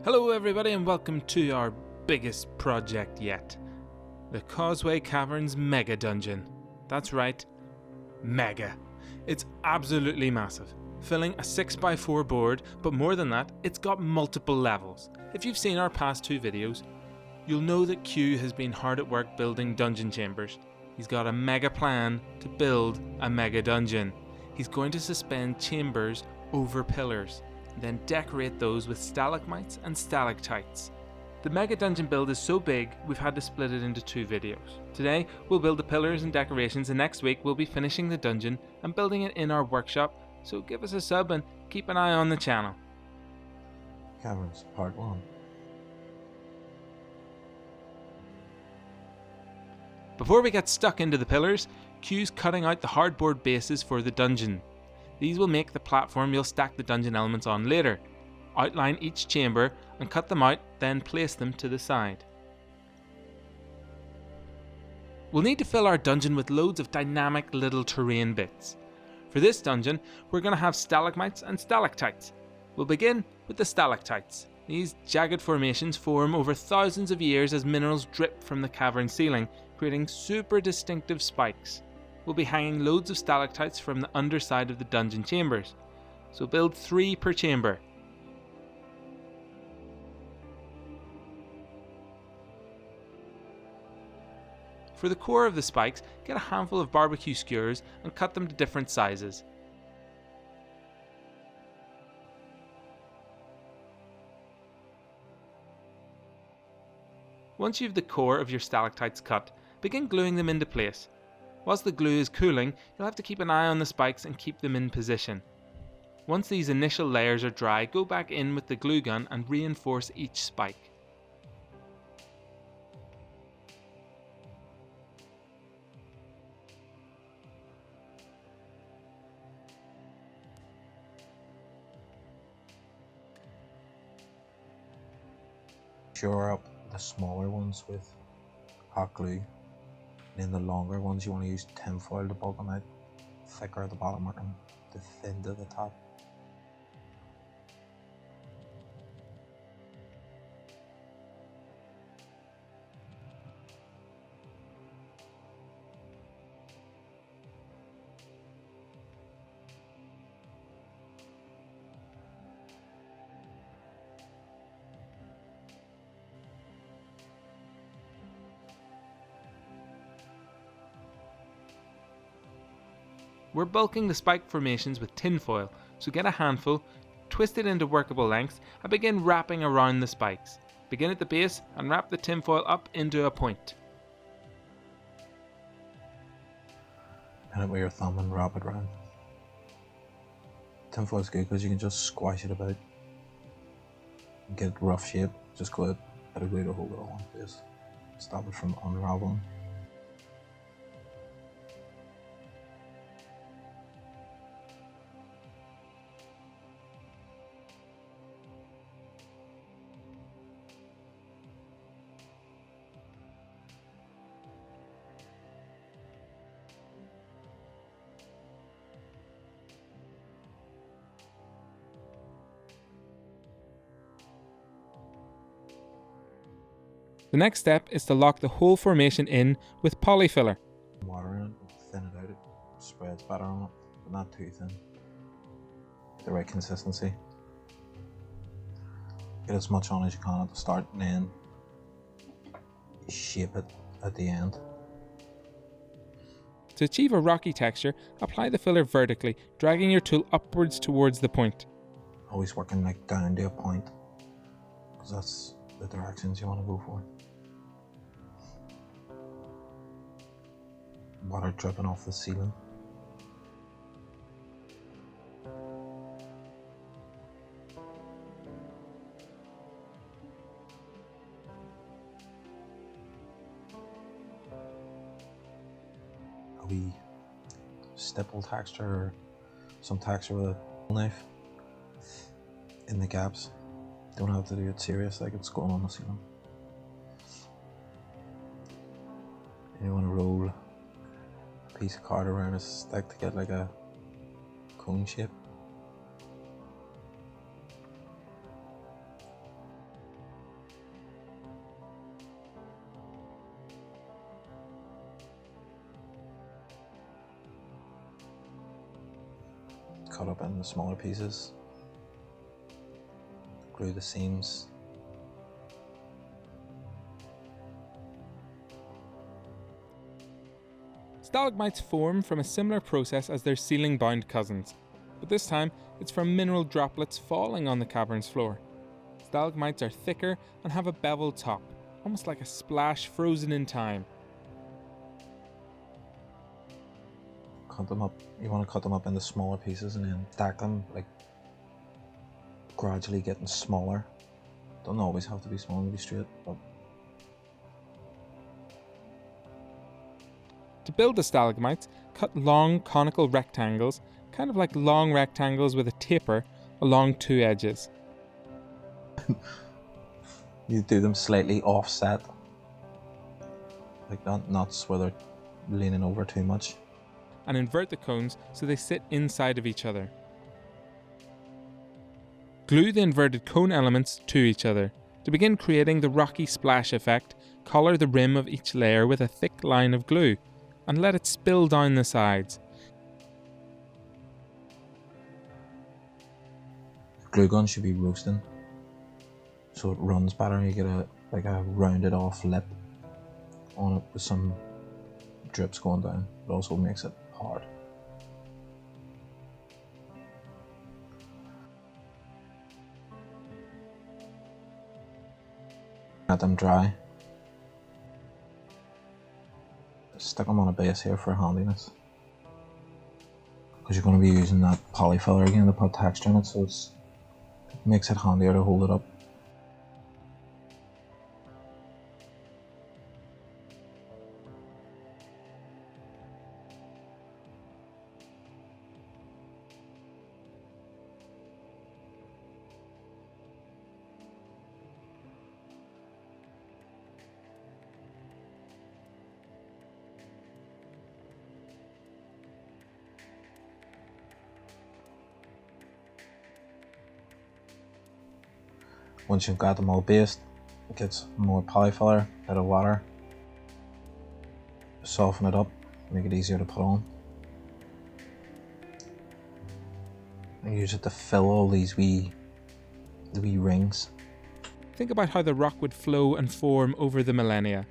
Hello everybody and welcome to our biggest project yet. The Causeway Caverns Megadungeon. That's right, mega. It's absolutely massive, filling a 6x4 board, but more than that, it's got multiple levels. If you've seen our past two videos, you'll know that Q has been hard at work building dungeon chambers. He's got a mega plan to build a mega dungeon. He's going to suspend chambers over pillars, then decorate those with stalagmites and stalactites. The mega dungeon build is so big, we've had to split it into two videos. Today, we'll build the pillars and decorations, and next week we'll be finishing the dungeon and building it in our workshop, so give us a sub and keep an eye on the channel. Caverns, Part 1. Before we get stuck into the pillars, Q's cutting out the hardboard bases for the dungeon. These will make the platform you'll stack the dungeon elements on later. Outline each chamber and cut them out, then place them to the side. We'll need to fill our dungeon with loads of dynamic little terrain bits. For this dungeon, we're going to have stalagmites and stalactites. We'll begin with the stalactites. These jagged formations form over thousands of years as minerals drip from the cavern ceiling, creating super distinctive spikes. We'll be hanging loads of stalactites from the underside of the dungeon chambers, so build 3 per chamber. For the core of the spikes, get a handful of barbecue skewers and cut them to different sizes. Once you've the core of your stalactites cut, begin gluing them into place. Whilst the glue is cooling, you'll have to keep an eye on the spikes and keep them in position. Once these initial layers are dry, go back in with the glue gun and reinforce each spike. Shore up the smaller ones with hot glue. And in the longer ones, you want to use tinfoil to bulk them out, thicker at the bottom and the thin to the top. We're bulking the spike formations with tinfoil, so get a handful, twist it into workable lengths and begin wrapping around the spikes. Begin at the base and wrap the tinfoil up into a point. Pin it with your thumb and wrap it round. Tinfoil is good because you can just squash it about and get it rough shape. Just glue it, bit of glue to hold it all in place. Stop it from unraveling. The next step is to lock the whole formation in with polyfiller. Water in it, thin it out, it spreads better on it, but not too thin. The right consistency. Get as much on as you can at the start and then shape it at the end. To achieve a rocky texture, apply the filler vertically, dragging your tool upwards towards the point. Always working like down to a point, because that's the directions you want to go for. Water dripping off the ceiling. A wee stipple texture or some texture with a knife in the gaps. Don't have to do it serious like it's going on the ceiling. And you want to roll a piece of card around a stick to get like a cone shape. cut up into smaller pieces. Glue the seams. Stalagmites form from a similar process as their ceiling-bound cousins, but this time it's from mineral droplets falling on the cavern's floor. Stalagmites are thicker and have a beveled top, almost like a splash frozen in time. Cut them up. You want to cut them up into smaller pieces and then stack them, like gradually getting smaller. Don't always have to be small and be straight, but To build the stalagmites, cut long conical rectangles, kind of like long rectangles with a taper, along two edges. you do them slightly offset, like not where they're leaning over too much. And invert the cones so they sit inside of each other. Glue the inverted cone elements to each other. To begin creating the rocky splash effect, collar the rim of each layer with a thick line of glue, and let it spill down the sides. The glue gun should be roasting, so it runs better and you get a rounded off lip on it with some drips going down. It also makes it hard. Let them dry. Stick them on a base here for handiness, because you're going to be using that polyfiller again to put texture in it, so it makes it handier to hold it up. Once you've got them all based, get some more polyfiller out of water, soften it up, make it easier to put on, and use it to fill all these wee rings. Think about how the rock would flow and form over the millennia.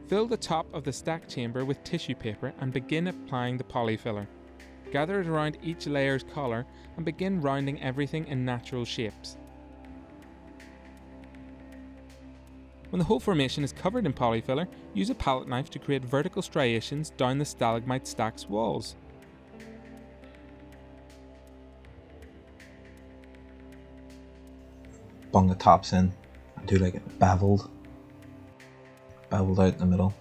Fill the top of the stack chamber with tissue paper and begin applying the polyfiller. Gather it around each layer's collar and begin rounding everything in natural shapes. When the whole formation is covered in polyfiller, use a palette knife to create vertical striations down the stalagmite stack's walls. Bung the tops in and do like it beveled out in the middle.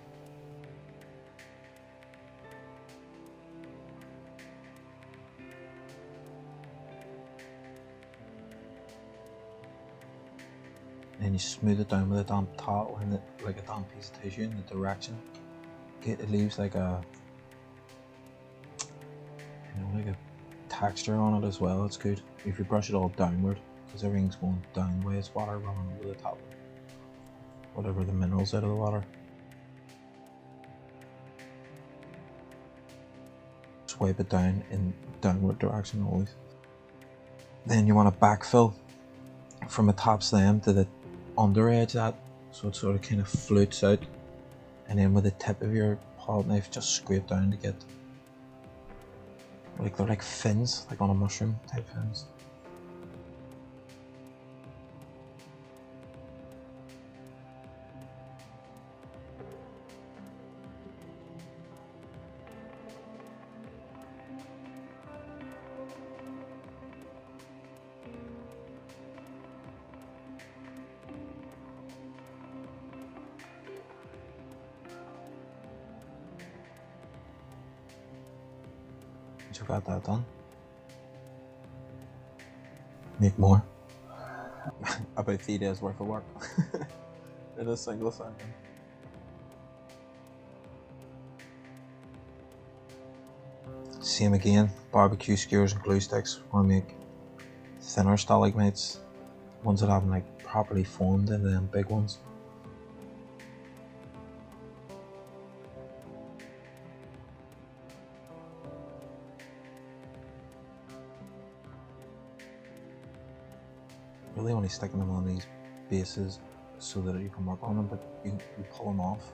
And you smooth it down with a damp towel and like a damp piece of tissue in the direction. It leaves like a texture on it as well. It's good if you brush it all downward, because everything's going down the way it's water running over the top of whatever the minerals out of the water. Swipe it down in downward direction always. Then you want to backfill from the top stem to the under edge of that, so it sort of kind of floats out, and then with the tip of your palette knife just scrape down to get they're like fins, like on a mushroom type fins. You got that done. Make more. About 3 days worth of work in a single second. Same again, barbecue skewers and glue sticks. Want to make thinner stalagmites, ones that haven't like properly formed into them big ones. really only sticking them on these bases so that you can work on them, but you pull them off.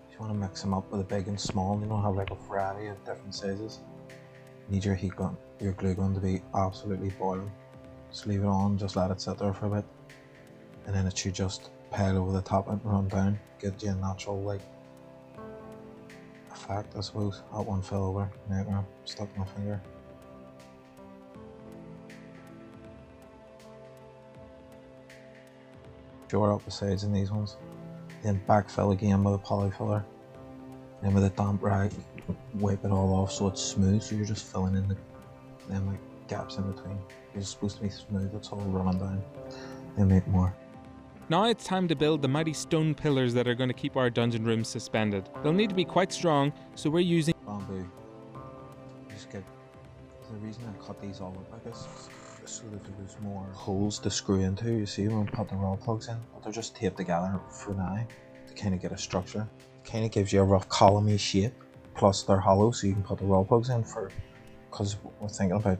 If you want to mix them up with a big and small, and you don't have like a variety of different sizes, you need your heat gun, your glue gun to be absolutely boiling. Just leave it on, just let it sit there for a bit, and then it should just pile over the top and run down, get you a natural like effect, I suppose. That one fell over, now I stuck my finger. Shore up the sides in these ones, then backfill again with a polyfiller, and with a damp rag wipe it all off so it's smooth, so you're just filling in the them like gaps in between. It's supposed to be smooth, it's all running down. Then make more. Now it's time to build the mighty stone pillars that are going to keep our dungeon rooms suspended. They'll need to be quite strong, so we're using Bamboo. Just get the reason I cut these all up like this is so that there's more holes to screw into. You see when we put the raw plugs in, but they're just taped together for now to kind of get a structure. It kind of gives you a rough columny shape. Plus they're hollow, so you can put the raw plugs in for, because we're thinking about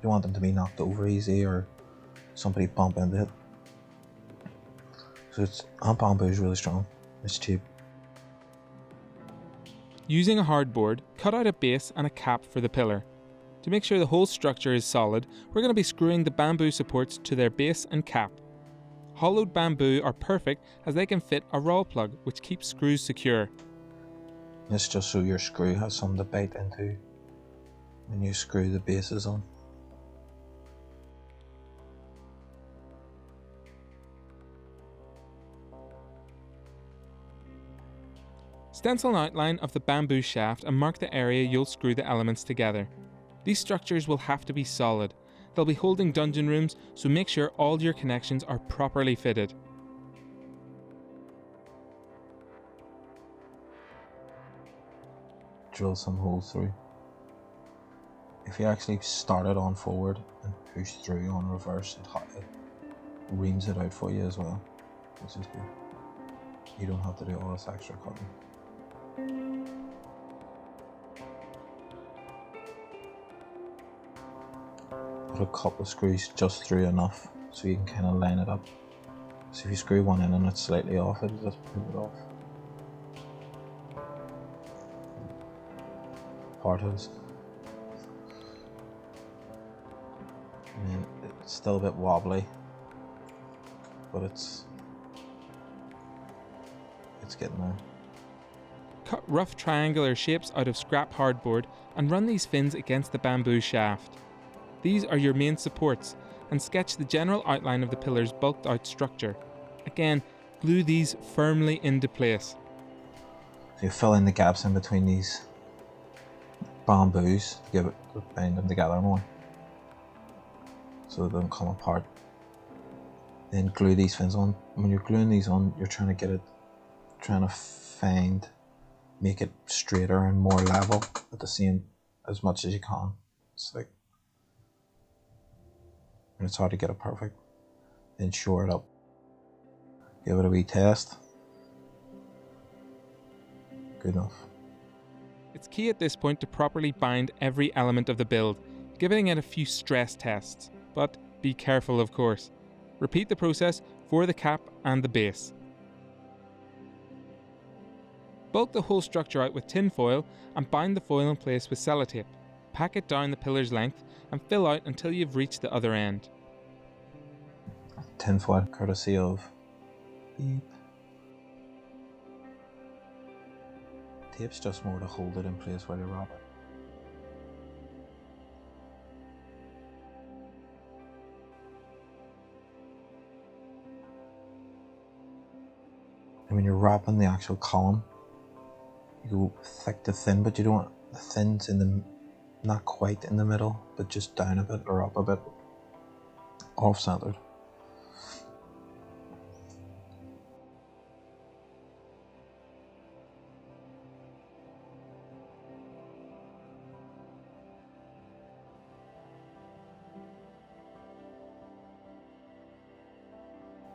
you want them to be knocked over easy or somebody bump into it. So it's bamboo is really strong. It's cheap. Using a hardboard, cut out a base and a cap for the pillar. To make sure the whole structure is solid, we're going to be screwing the bamboo supports to their base and cap. Hollowed bamboo are perfect as they can fit a raw plug, which keeps screws secure. It's just so your screw has something to bite into when you screw the bases on. Stencil an outline of the bamboo shaft and mark the area you'll screw the elements together. These structures will have to be solid. They'll be holding dungeon rooms, so make sure all your connections are properly fitted. Drill some holes through. If you actually start it on forward and push through on reverse, it reams it out for you as well, which is good. You don't have to do all this extra cutting. Put a couple of screws just through enough so you can kind of line it up. So if you screw one in and it's slightly off, it'll just pull it off. Part is. I mean, it's still a bit wobbly, but it's getting there. Cut rough triangular shapes out of scrap hardboard and run these fins against the bamboo shaft. These are your main supports, and sketch the general outline of the pillar's bulked out structure. Again, glue these firmly into place. So you fill in the gaps in between these bamboos to bind them together more, so they don't come apart. Then glue these fins on. When you're gluing these on, you're trying to make it straighter and more level at the same as much as you can. It's like, and it's hard to get it perfect. Then shore it up. Give it a wee test. Good enough. It's key at this point to properly bind every element of the build, giving it a few stress tests, but be careful of course. Repeat the process for the cap and the base. Bulk the whole structure out with tin foil and bind the foil in place with sellotape. Pack it down the pillar's length and fill out until you've reached the other end. Tin foil, courtesy of beep. Tape's just more to hold it in place while you wrap it. And when you're wrapping the actual column, you go thick to thin, but you don't want the thin's in the not quite in the middle, but just down a bit or up a bit, off-centered.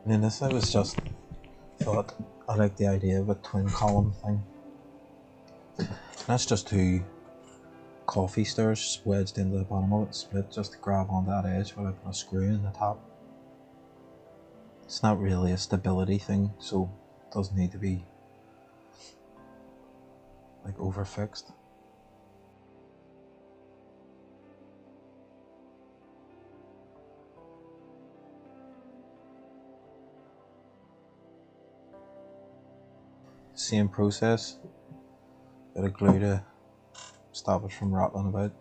And then this I was just thought I like the idea of a twin column thing. And that's just two coffee stirrers wedged into the bottom of it, split just to grab on that edge while I put a screw in the top. It's not really a stability thing, so it doesn't need to be like over fixed. Same process, bit of glue to stop it from rattling about.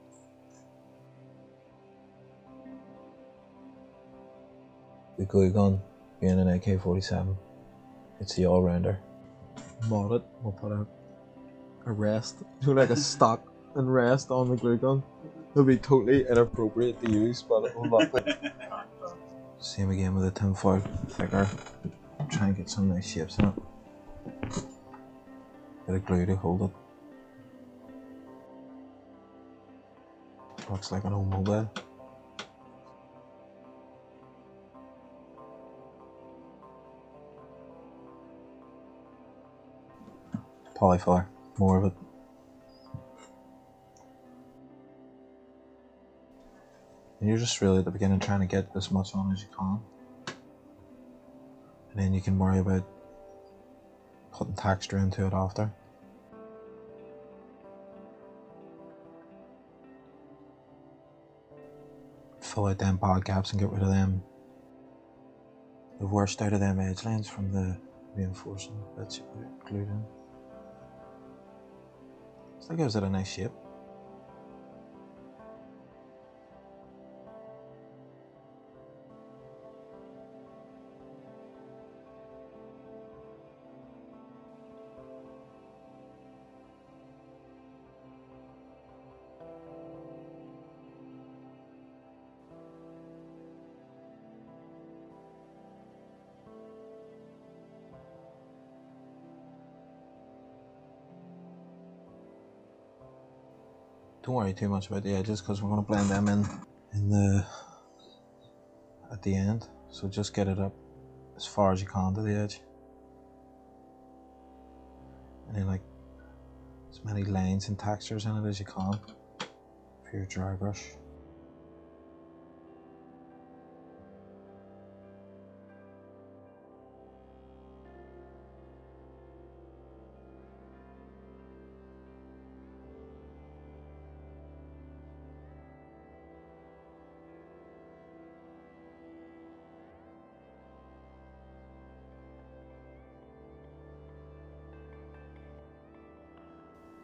The glue gun being an AK-47, it's the all-rounder. Mod it, we'll put a rest, like a stock and rest on the glue gun. It'll be totally inappropriate to use, but it will not be. Same again with the tinfoil thicker. Try and get some nice shapes in it. Bit of glue to hold it. Looks like an old mobile. Polyfiller, more of it. And you're just really at the beginning trying to get as much on as you can. And then you can worry about putting texture into it after. Fill out them bad gaps and get rid of them. The worst out of them edge lines from the reinforcing bits you put glued in. So that gives it a nice shape. Don't worry too much about the edges because we're going to blend them in at the end. So just get it up as far as you can to the edge. And then like as many lines and textures in it as you can for your dry brush.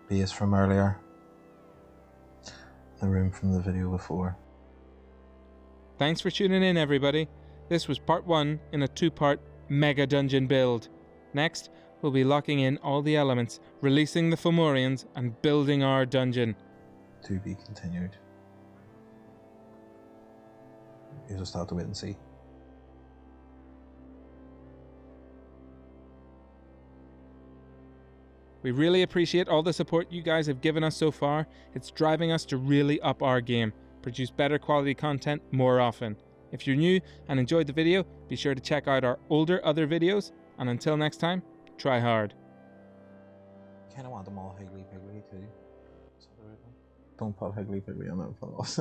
Base from earlier, the room from the video before. Thanks for tuning in, everybody. This was part 1 in a 2-part Megadungeon build. Next, we'll be locking in all the elements, releasing the Fomorians, and building our dungeon. To be continued. You just have to wait and see. We really appreciate all the support you guys have given us so far. It's driving us to really up our game, produce better quality content more often. If you're new and enjoyed the video, be sure to check out our other videos, and until next time, try hard. Kinda want them all higgly piggly too. Don't put higgly piggly on that for us.